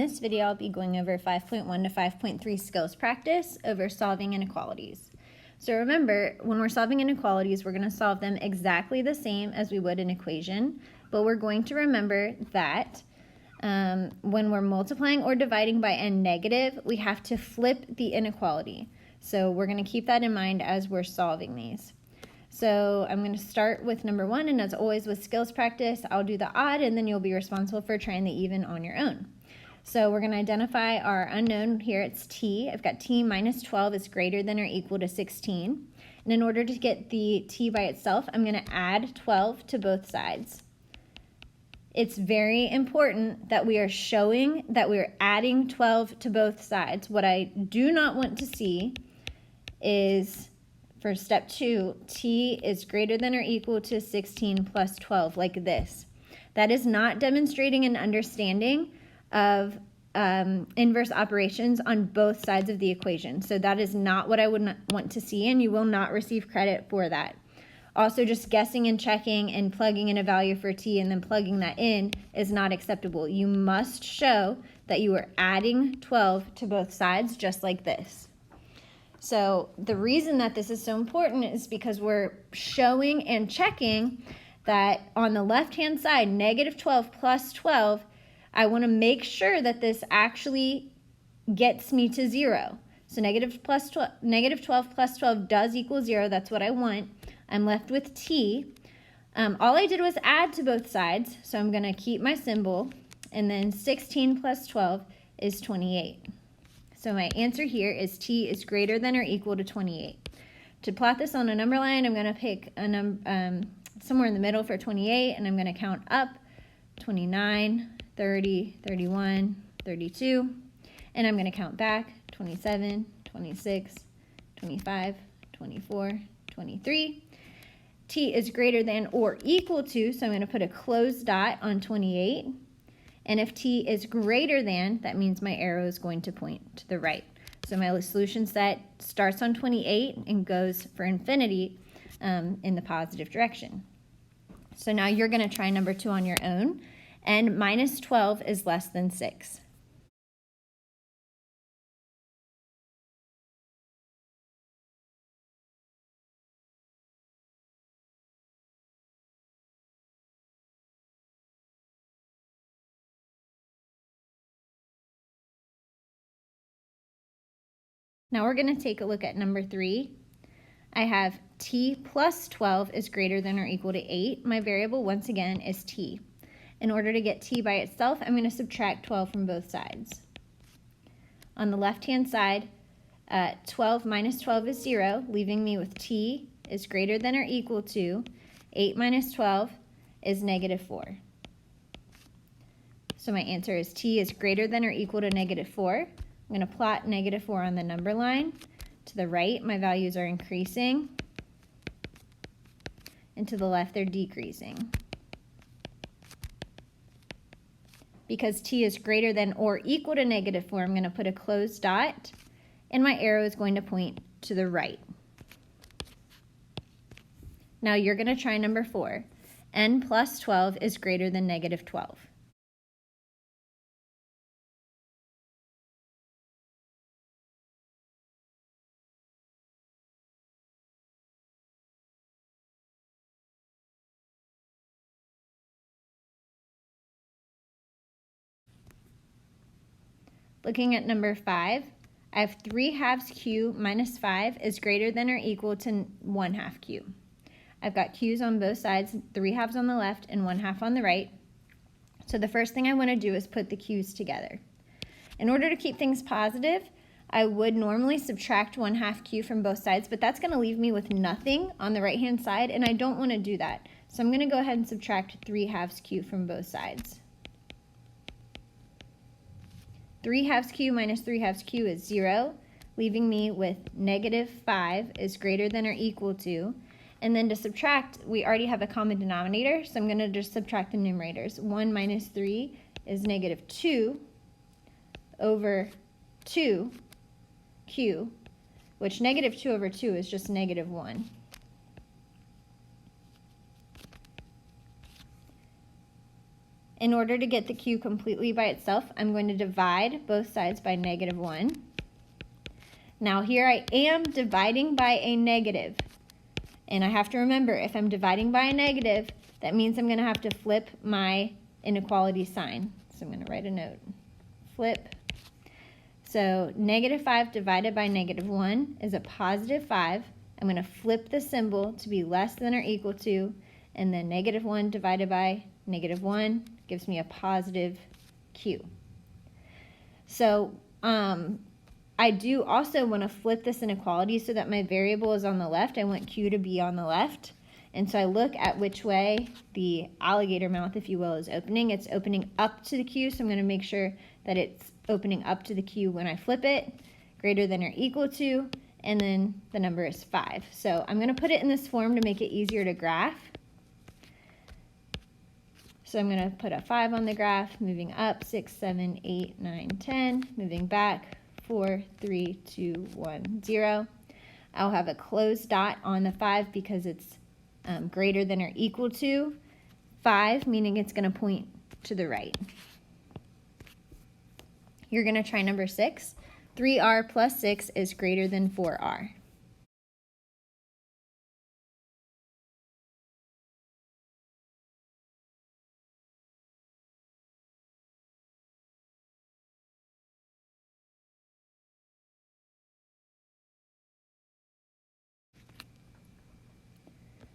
this video, I'll be going over 5.1 to 5.3 skills practice over solving inequalities. So remember, when we're solving inequalities, we're going to solve them exactly the same as we would an equation, but we're going to remember that when we're multiplying or dividing by n negative, we have to flip the inequality. So we're going to keep that in mind as we're solving these. So I'm going to start with number 1, and as always with skills practice, I'll do the odd, and then you'll be responsible for trying the even on your own. So we're going to identify our unknown here. It's t. I've got t minus 12 is greater than or equal to 16. And in order to get the t by itself, I'm going to add 12 to both sides. It's very important that we are showing that we're adding 12 to both sides. What I do not want to see is, for step 2, t is greater than or equal to 16 plus 12, like this. That is not demonstrating an understanding of inverse operations on both sides of the equation. So that is not what I would want to see, and you will not receive credit for that. Also, just guessing and checking and plugging in a value for t and then plugging that in is not acceptable. You must show that you are adding 12 to both sides, just like this. So the reason that this is so important is because we're showing and checking that on the left-hand side, negative 12 plus 12, I want to make sure that this actually gets me to 0. So negative 12 plus 12 does equal 0. That's what I want. I'm left with t. All I did was add to both sides, so I'm going to keep my symbol, and then 16 plus 12 is 28. So my answer here is t is greater than or equal to 28. To plot this on a number line, I'm going to pick a somewhere in the middle for 28, and I'm going to count up 29, 30, 31, 32, and I'm going to count back 27, 26, 25, 24, 23. T is greater than or equal to, so I'm going to put a closed dot on 28. And if t is greater than, that means my arrow is going to point to the right. So my solution set starts on 28 and goes for infinity in the positive direction. So now you're going to try number 2 on your own, and minus 12 is less than 6. Now we're going to take a look at number 3. I have t plus 12 is greater than or equal to 8. My variable, once again, is t. In order to get t by itself, I'm going to subtract 12 from both sides. On the left-hand side, 12 minus 12 is 0, leaving me with t is greater than or equal to 8 minus 12 is negative 4. So my answer is t is greater than or equal to negative 4. I'm going to plot negative 4 on the number line. To the right, my values are increasing, and to the left, they're decreasing. Because t is greater than or equal to negative 4, I'm going to put a closed dot, and my arrow is going to point to the right. Now you're going to try number 4. N plus 12 is greater than negative 12. Looking at number 5, I have 3 halves q minus 5 is greater than or equal to 1 half q. I've got q's on both sides, 3 halves on the left and 1 half on the right. So the first thing I want to do is put the q's together. In order to keep things positive, I would normally subtract 1 half q from both sides, but that's going to leave me with nothing on the right-hand side, and I don't want to do that. So I'm going to go ahead and subtract 3 halves q from both sides. 3 halves q minus 3 halves q is 0, leaving me with negative 5 is greater than or equal to. And then to subtract, we already have a common denominator, so I'm going to just subtract the numerators. 1 minus 3 is negative 2 over 2q, which negative 2 over 2 is just negative 1. In order to get the q completely by itself, I'm going to divide both sides by -1. Now here I am dividing by a negative. And I have to remember, if I'm dividing by a negative, that means I'm going to have to flip my inequality sign. So I'm going to write a note. Flip. So -5 divided by -1 is a +5. I'm going to flip the symbol to be less than or equal to, and then -1 divided by -1 gives me a positive q. So I do also want to flip this inequality so that my variable is on the left. I want q to be on the left. And so I look at which way the alligator mouth, if you will, is opening. It's opening up to the q, so I'm going to make sure that it's opening up to the q when I flip it, greater than or equal to, and then the number is 5. So I'm going to put it in this form to make it easier to graph. So I'm going to put a 5 on the graph, moving up, 6, 7, 8, 9, 10, moving back, 4, 3, 2, 1, 0. I'll have a closed dot on the 5 because it's greater than or equal to 5, meaning it's going to point to the right. You're going to try number 6. 3r plus 6 is greater than 4r.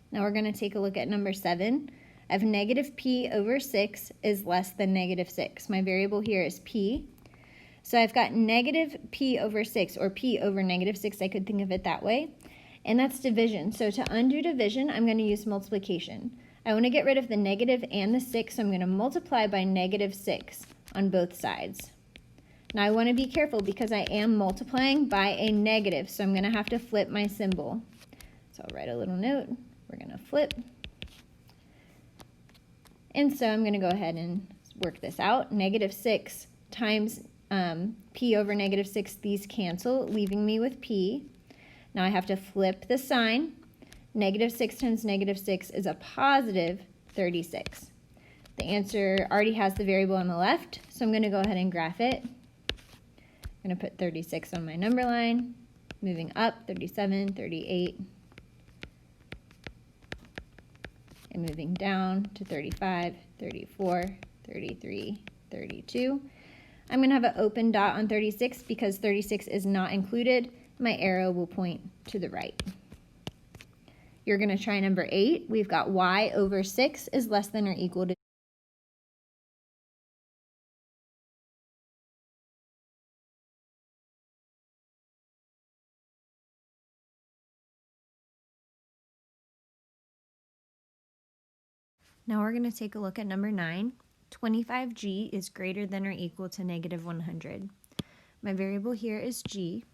Now we're going to take a look at number 7. I have negative p over 6 is less than -6. My variable here is p. So I've got negative p over 6, or p over -6, I could think of it that way. And that's division. So to undo division, I'm going to use multiplication. I want to get rid of the negative and the 6, so I'm going to multiply by -6 on both sides. Now I want to be careful because I am multiplying by a negative, so I'm going to have to flip my symbol. So I'll write a little note. We're going to flip. And so I'm going to go ahead and work this out. -6 times p over -6, these cancel, leaving me with p. Now I have to flip the sign. -6 times -6 is a positive 36. The answer already has the variable on the left, so I'm going to go ahead and graph it. I'm going to put 36 on my number line, moving up, 37, 38, and moving down to 35, 34, 33, 32. I'm going to have an open dot on 36 because 36 is not included. My arrow will point to the right. You're going to try number 8. We've got y over 6 is less than or equal to . Now we're going to take a look at number 9. 25g is greater than or equal to -100. My variable here is g.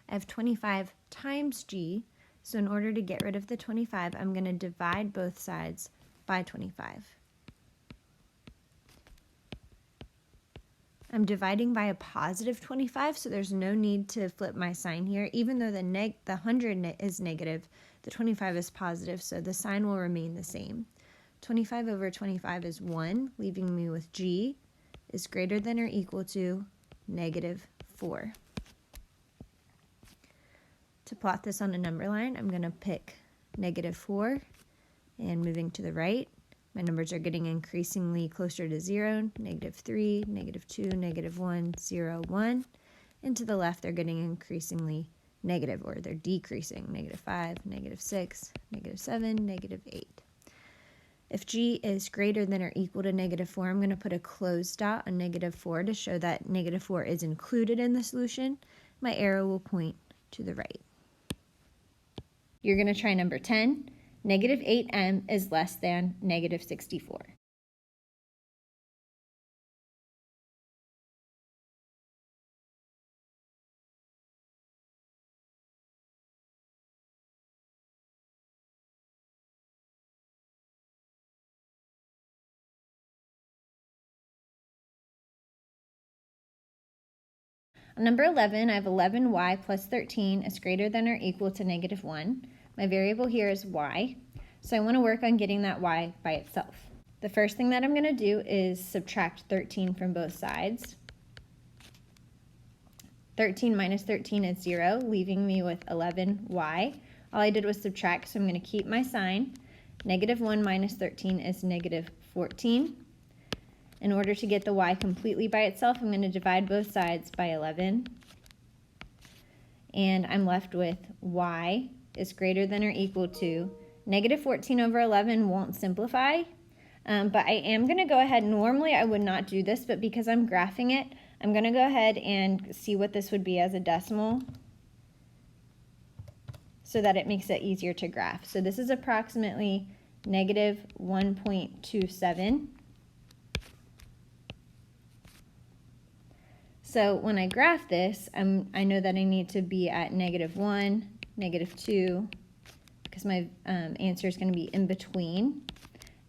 I have 25 times g, so in order to get rid of the 25, I'm going to divide both sides by 25. I'm dividing by a positive 25, so there's no need to flip my sign here. Even though the 100 is negative, the 25 is positive, so the sign will remain the same. 25 over 25 is 1, leaving me with g is greater than or equal to -4. To plot this on a number line, I'm going to pick -4, and moving to the right, my numbers are getting increasingly closer to 0, -3, -2, -1, 0, 1, and to the left they're getting increasingly negative, or they're decreasing, -5, -6, -7, -8. If g is greater than or equal to -4, I'm going to put a closed dot on -4 to show that -4 is included in the solution. My arrow will point to the right. You're going to try number 10. -8m is less than -64. On number 11, I have 11y plus 13 is greater than or equal to -1. My variable here is y, so I want to work on getting that y by itself. The first thing that I'm going to do is subtract 13 from both sides. 13 minus 13 is 0, leaving me with 11y. All I did was subtract, so I'm going to keep my sign. Negative 1 minus 13 is negative 14. In order to get the y completely by itself, I'm going to divide both sides by 11. And I'm left with y is greater than or equal to negative 14 over 11 won't simplify. But I am going to go ahead, normally I would not do this, but because I'm graphing it, I'm going to go ahead and see what this would be as a decimal so that it makes it easier to graph. So this is approximately negative 1.27. So when I graph this, I know that I need to be at negative 1, negative 2, because my answer is going to be in between,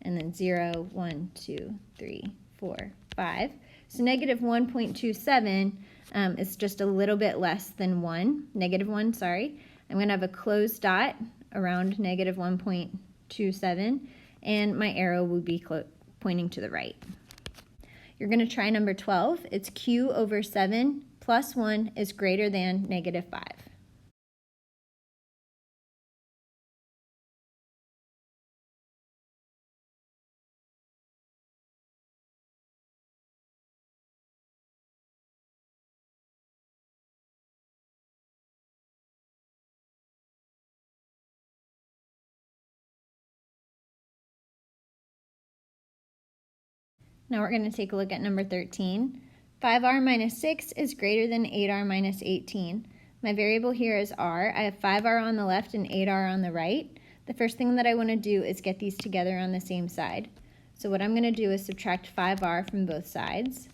and then 0, 1, 2, 3, 4, 5. So negative 1.27 is just a little bit less than 1, negative 1, sorry. I'm going to have a closed dot around negative 1.27, and my arrow will be pointing to the right. You're going to try number 12. It's q over 7 plus 1 is greater than negative 5. Now we're going to take a look at number 13. 5r minus 6 is greater than 8r minus 18. My variable here is r. I have 5r on the left and 8r on the right. The first thing that I want to do is get these together on the same side. So what I'm going to do is subtract 5r from both sides.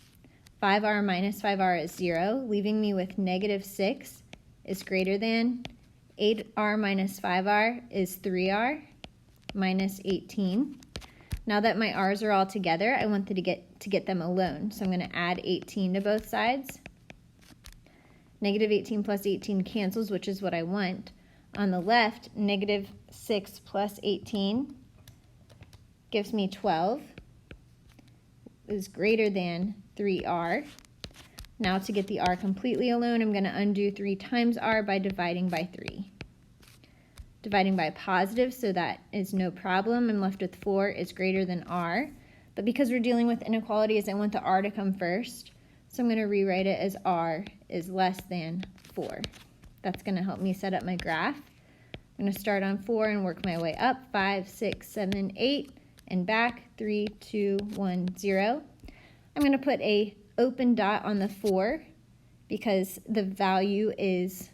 5r minus 5r is 0, leaving me with negative 6 is greater than 8r minus 5r is 3r minus 18. Now that my r's are all together, I want to get them alone. So I'm going to add 18 to both sides. Negative 18 plus 18 cancels, which is what I want. On the left, negative 6 plus 18 gives me 12, is greater than 3r. Now to get the r completely alone, I'm going to undo 3 times r by dividing by 3. Dividing by positive, so that is no problem. I'm left with 4 is greater than r. But because we're dealing with inequalities, I want the r to come first. So I'm going to rewrite it as r is less than 4. That's going to help me set up my graph. I'm going to start on 4 and work my way up. 5, 6, 7, 8, and back. 3, 2, 1, 0. I'm going to put a open dot on the 4 because the value is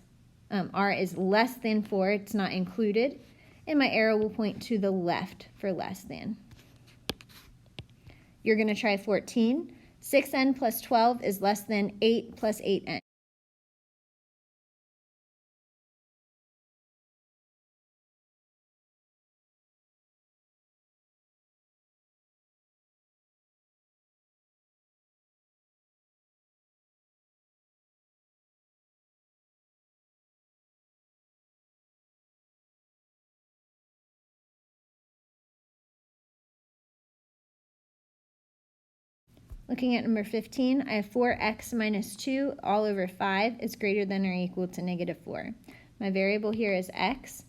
r is less than 4, it's not included, and my arrow will point to the left for less than. You're going to try 14. 6n plus 12 is less than 8 plus 8n. Looking at number 15, I have 4x minus 2 all over 5 is greater than or equal to negative 4. My variable here is x.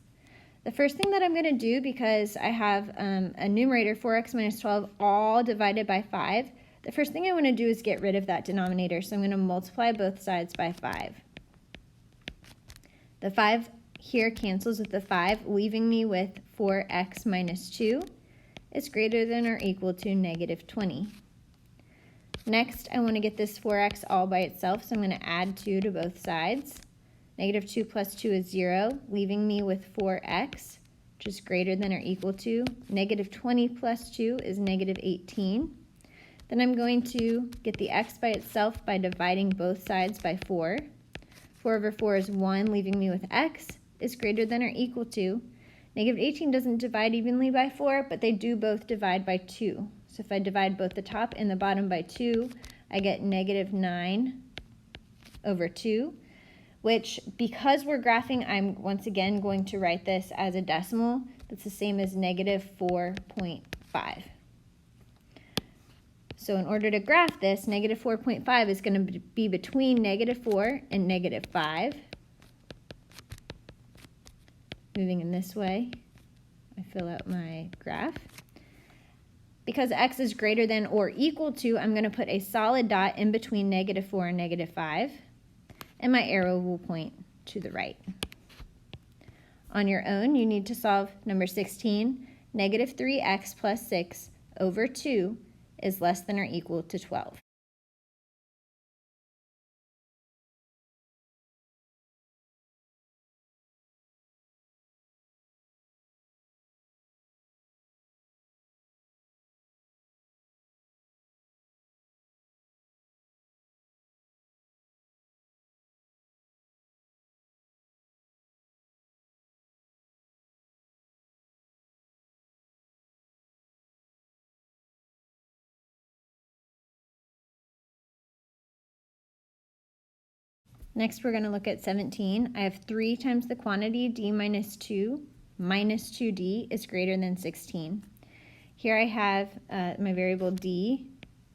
The first thing that I'm going to do, because I have a numerator, 4x minus 12, all divided by 5, the first thing I want to do is get rid of that denominator. So I'm going to multiply both sides by 5. The 5 here cancels with the 5, leaving me with 4x minus 2 is greater than or equal to negative 20. Next, I want to get this 4x all by itself, so I'm going to add 2 to both sides. Negative 2 plus 2 is 0, leaving me with 4x, which is greater than or equal to. Negative 20 plus 2 is negative 18. Then I'm going to get the x by itself by dividing both sides by 4. 4 over 4 is 1, leaving me with x is greater than or equal to. Negative 18 doesn't divide evenly by 4, but they do both divide by 2. So if I divide both the top and the bottom by 2, I get negative 9 over 2, which, because we're graphing, I'm once again going to write this as a decimal. That's the same as negative 4.5. So in order to graph this, negative 4.5 is going to be between negative 4 and negative 5. Moving in this way, I fill out my graph. Because x is greater than or equal to, I'm going to put a solid dot in between negative 4 and negative 5, and my arrow will point to the right. On your own, you need to solve number 16. Negative 3x plus 6 over 2 is less than or equal to 12. Next, we're going to look at 17. I have 3 times the quantity d minus 2 minus 2d is greater than 16. Here I have my variable d.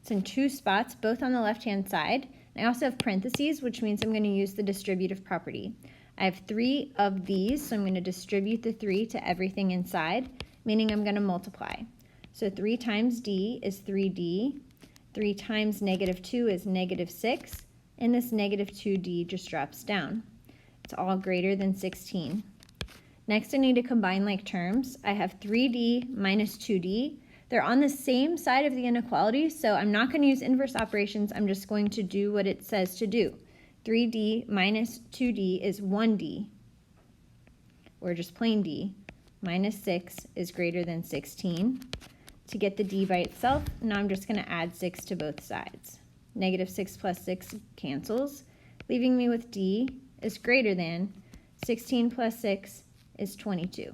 It's in 2 spots, both on the left-hand side. I also have parentheses, which means I'm going to use the distributive property. I have 3 of these, so I'm going to distribute the 3 to everything inside, meaning I'm going to multiply. So 3 times d is 3d. 3 times negative 2 is negative 6. And this negative 2d just drops down. It's all greater than 16. Next, I need to combine like terms. I have 3d minus 2d. They're on the same side of the inequality, so I'm not going to use inverse operations. I'm just going to do what it says to do. 3d minus 2d is 1d, or just plain d. Minus 6 is greater than 16. To get the d by itself, now I'm just going to add 6 to both sides. Negative 6 plus 6 cancels, leaving me with d is greater than 16 plus 6 is 22.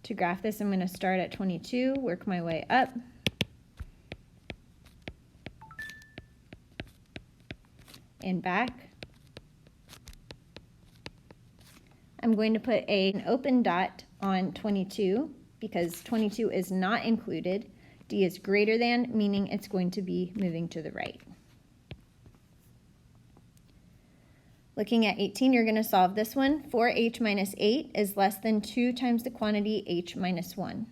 To graph this, I'm going to start at 22, work my way up. And back. I'm going to put an open dot on 22 because 22 is not included. D is greater than, meaning it's going to be moving to the right. Looking at 18, you're going to solve this one. 4h minus 8 is less than 2 times the quantity h minus 1.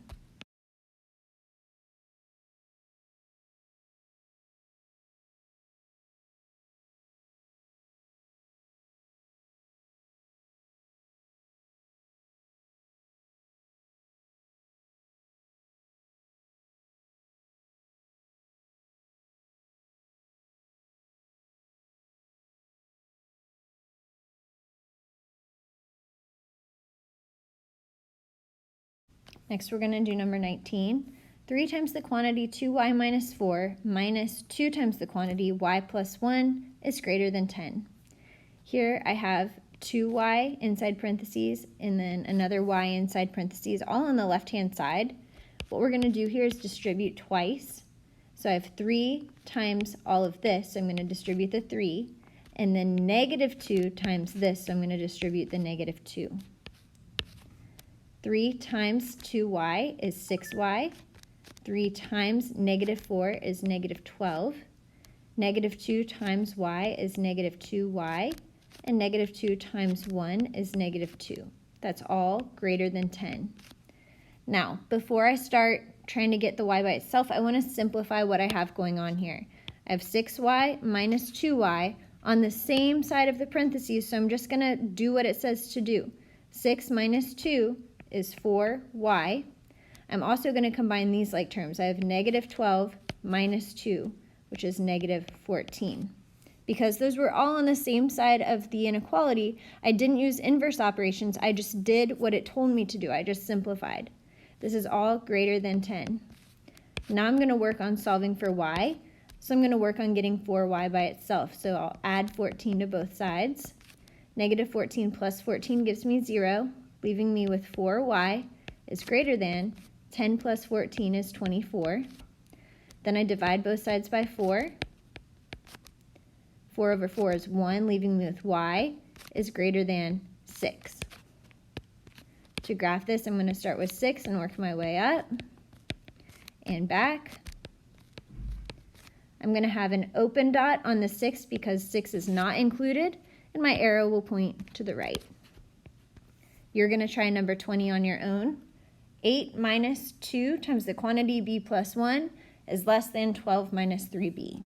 Next, we're going to do number 19. 3 times the quantity 2y minus 4 minus 2 times the quantity y plus 1 is greater than 10. Here I have 2y inside parentheses and then another y inside parentheses, all on the left-hand side. What we're going to do here is distribute twice. So I have 3 times all of this, so I'm going to distribute the 3, and then negative 2 times this, so I'm going to distribute the negative 2. 3 times 2y is 6y. 3 times negative 4 is negative 12. Negative 2 times y is negative 2y. And negative 2 times 1 is negative 2. That's all greater than 10. Now, before I start trying to get the y by itself, I want to simplify what I have going on here. I have 6y minus 2y on the same side of the parentheses, so I'm just going to do what it says to do. 6 minus 2 is 4y. I'm also going to combine these like terms. I have negative 12 minus 2, which is negative 14. Because those were all on the same side of the inequality, I didn't use inverse operations. I just did what it told me to do. I just simplified. This is all greater than 10. Now I'm going to work on solving for y. So I'm going to work on getting 4y by itself. So I'll add 14 to both sides. Negative 14 plus 14 gives me 0. Leaving me with 4y is greater than 10 plus 14 is 24. Then I divide both sides by 4. 4 over 4 is 1, leaving me with y is greater than 6. To graph this, I'm going to start with 6 and work my way up and back. I'm going to have an open dot on the 6 because 6 is not included, and my arrow will point to the right. You're going to try number 20 on your own. 8 minus 2 times the quantity b plus 1 is less than 12 minus 3b.